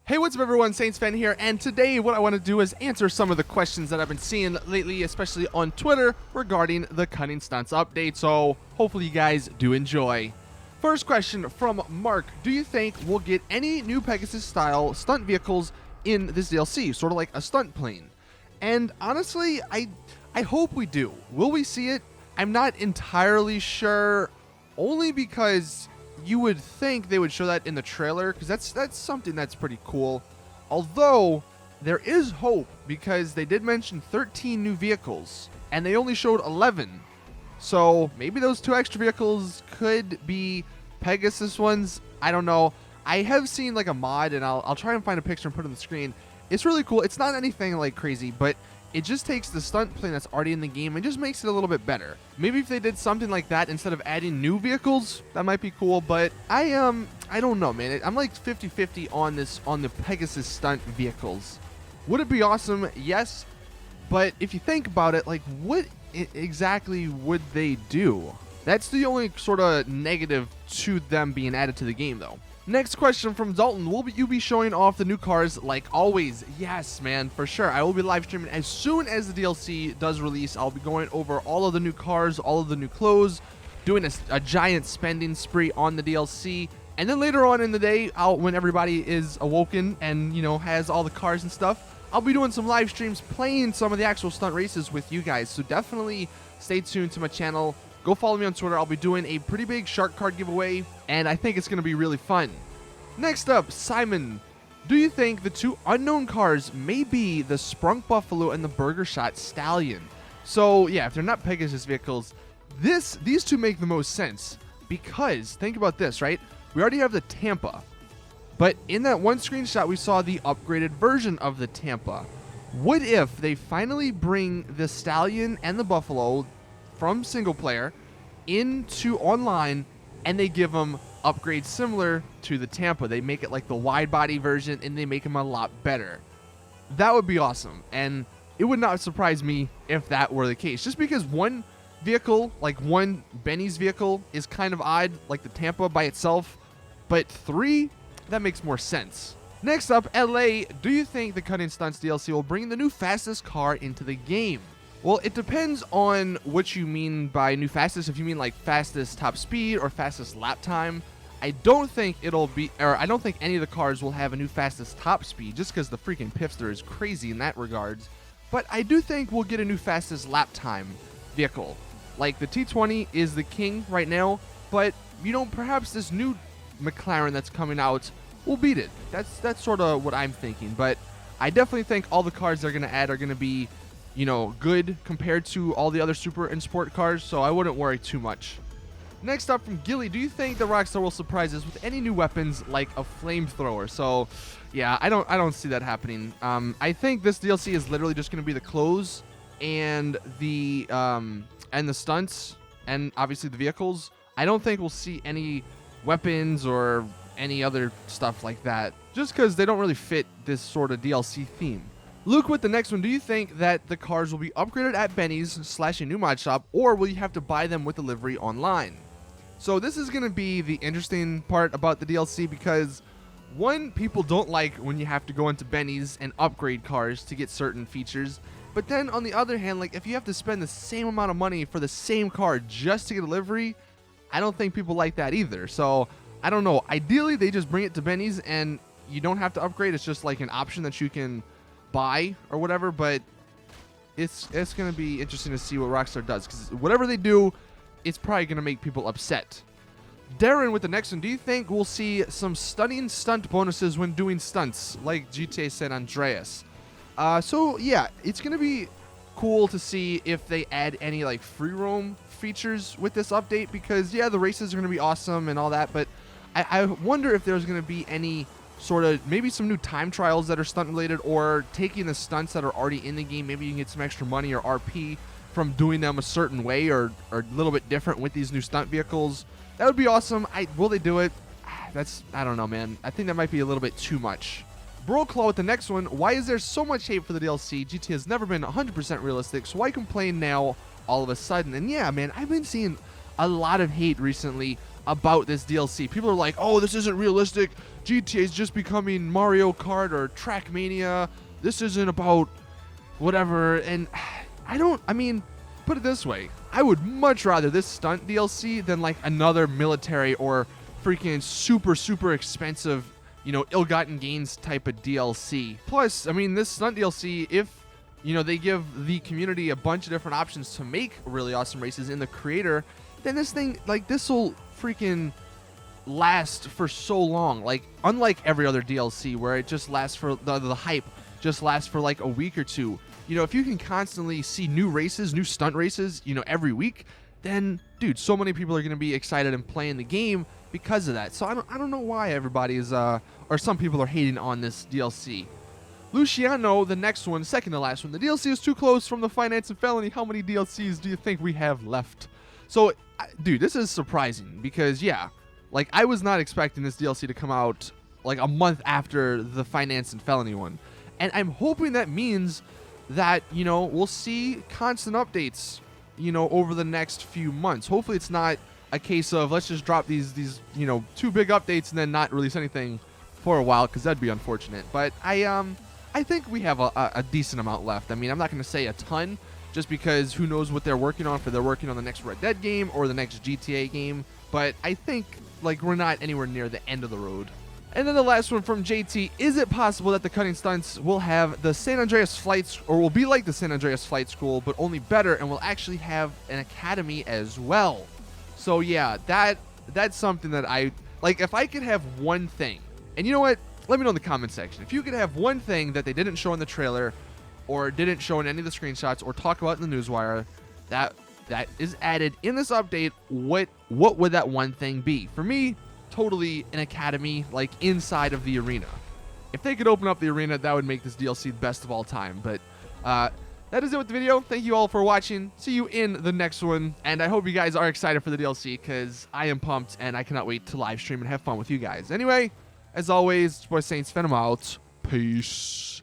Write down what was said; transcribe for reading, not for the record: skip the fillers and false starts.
Hey, what's up everyone, Saintsfan here, and today what I want to do is answer some of the questions that I've been seeing lately, especially on Twitter, regarding the Cunning Stunts update, so hopefully you guys do enjoy. First question from Mark: do you think we'll get any new Pegasus-style stunt vehicles in this DLC, sort of like a stunt plane? And honestly, I hope we do. Will we see it? I'm not entirely sure, only because you would think they would show that in the trailer, because that's something that's pretty cool. Although there is hope, because they did mention 13 new vehicles and they only showed 11, so maybe those 2 extra vehicles could be Pegasus ones. I don't know. I have seen like a mod, and I'll try and find a picture and put it on the screen. It's really cool. It's not anything like crazy, but it just takes the stunt plane that's already in the game and just makes it a little bit better. Maybe if they did something like that instead of adding new vehicles, that might be cool, but I don't know, man. I'm like 50-50 on the Pegasus stunt vehicles. Would it be awesome? Yes, but if you think about it, like, what exactly would they do? That's the only sort of negative to them being added to the game, though. Next question from Dalton: will you be showing off the new cars like always? Yes, man, for sure. I will be live streaming as soon as the DLC does release. I'll be going over all of the new cars, all of the new clothes, doing a giant spending spree on the DLC. And then later on in the day, when everybody is awoken and, you know, has all the cars and stuff, I'll be doing some live streams playing some of the actual stunt races with you guys. So definitely stay tuned to my channel. Go follow me on Twitter. I'll be doing a pretty big shark card giveaway, and I think it's going to be really fun. Next up, Simon: do you think the 2 unknown cars may be the Sprunk Buffalo and the Burger Shot Stallion? So yeah, if they're not Pegasus vehicles, these 2 make the most sense, because think about this, right? We already have the Tampa, but in that one screenshot we saw the upgraded version of the Tampa. What if they finally bring the Stallion and the Buffalo from single player into online, and they give them upgrades similar to the Tampa? They make it like the wide body version, and they make them a lot better. That would be awesome, and it would not surprise me if that were the case, just because one vehicle, like one Benny's vehicle, is kind of odd, like the Tampa by itself, but 3, that makes more sense. Next up, LA: do you think the Cunning Stunts DLC will bring the new fastest car into the game? Well, it depends on what you mean by new fastest. If you mean like fastest top speed or fastest lap time, I don't think I don't think any of the cars will have a new fastest top speed, just because the freaking Pifster is crazy in that regards. But I do think we'll get a new fastest lap time vehicle. Like the T20 is the king right now, but you know, perhaps this new McLaren that's coming out will beat it. That's sort of what I'm thinking. But I definitely think all the cars they're going to add are going to be, you know, good compared to all the other super and sport cars, so I wouldn't worry too much. Next up from Gilly: do you think the Rockstar will surprise us with any new weapons like a flamethrower? So yeah, I don't see that happening. I think this DLC is literally just going to be the clothes and the stunts, and obviously the vehicles. I don't think we'll see any weapons or any other stuff like that, just because they don't really fit this sort of DLC theme. Luke with the next one: do you think that the cars will be upgraded at Benny's / a new mod shop, or will you have to buy them with delivery online? So this is going to be the interesting part about the DLC, because one, people don't like when you have to go into Benny's and upgrade cars to get certain features, but then on the other hand, like, if you have to spend the same amount of money for the same car just to get delivery, I don't think people like that either. So I don't know. Ideally, they just bring it to Benny's and you don't have to upgrade. It's just like an option that you can buy or whatever, but it's going to be interesting to see what Rockstar does, because whatever they do, it's probably going to make people upset. Darren with the next one: do you think we'll see some stunning stunt bonuses when doing stunts like GTA San Andreas? So yeah, it's going to be cool to see if they add any like free roam features with this update, because yeah, the races are going to be awesome and all that, but I wonder if there's going to be any sort of maybe some new time trials that are stunt related, or taking the stunts that are already in the game. Maybe you can get some extra money or RP from doing them a certain way or a little bit different with these new stunt vehicles. That would be awesome. Will they do it? I don't know, man. I think that might be a little bit too much. Broclaw with the next one: why is there so much hate for the DLC? GTA has never been 100% realistic, so why complain now all of a sudden? And yeah, man, I've been seeing a lot of hate recently about this DLC. People are like, oh, this isn't realistic. GTA is just becoming Mario Kart or Trackmania. This isn't about whatever. And I mean, put it this way. I would much rather this stunt DLC than like another military or freaking super expensive, you know, ill-gotten gains type of DLC. Plus, I mean, this stunt DLC, if, you know, they give the community a bunch of different options to make really awesome races in the creator, then this thing, like, this will freaking last for so long. Like, unlike every other DLC where it just lasts for the hype just lasts for like a week or two. You know, if you can constantly see new races, new stunt races, you know, every week, then, dude, so many people are going to be excited and playing the game because of that. So I don't know why everybody is, or some people are hating on this DLC. Luciano, the next one, second to last one. The DLC is too close from the finance and felony. How many DLCs do you think we have left? So, dude, this is surprising because, yeah, like, I was not expecting this DLC to come out like a month after the finance and felony one. And I'm hoping that means that, you know, we'll see constant updates, you know, over the next few months. Hopefully it's not a case of let's just drop these you know, 2 big updates and then not release anything for a while, because that'd be unfortunate. But I think we have a decent amount left. I mean, I'm not going to say a ton just because who knows what they're working on, for they're working on the next Red Dead game or the next GTA game. But I think, like, we're not anywhere near the end of the road. And then the last one from JT, is it possible that the Cunning Stunts will have the San Andreas flights, or will be like the San Andreas flight school, but only better, and will actually have an academy as well? So yeah, that's something that I, like, if I could have one thing, and you know what, let me know in the comment section, if you could have one thing that they didn't show in the trailer, or didn't show in any of the screenshots, or talk about in the newswire, that is added in this update, what would that one thing be? For me, totally an academy, like, inside of the arena. If they could open up the arena, that would make this DLC the best of all time. But that is it with the video. Thank you all for watching. See you in the next one. And I hope you guys are excited for the DLC, because I am pumped and I cannot wait to live stream and have fun with you guys. Anyway, as always, it's your boy Saintsfan. I'm out. Peace.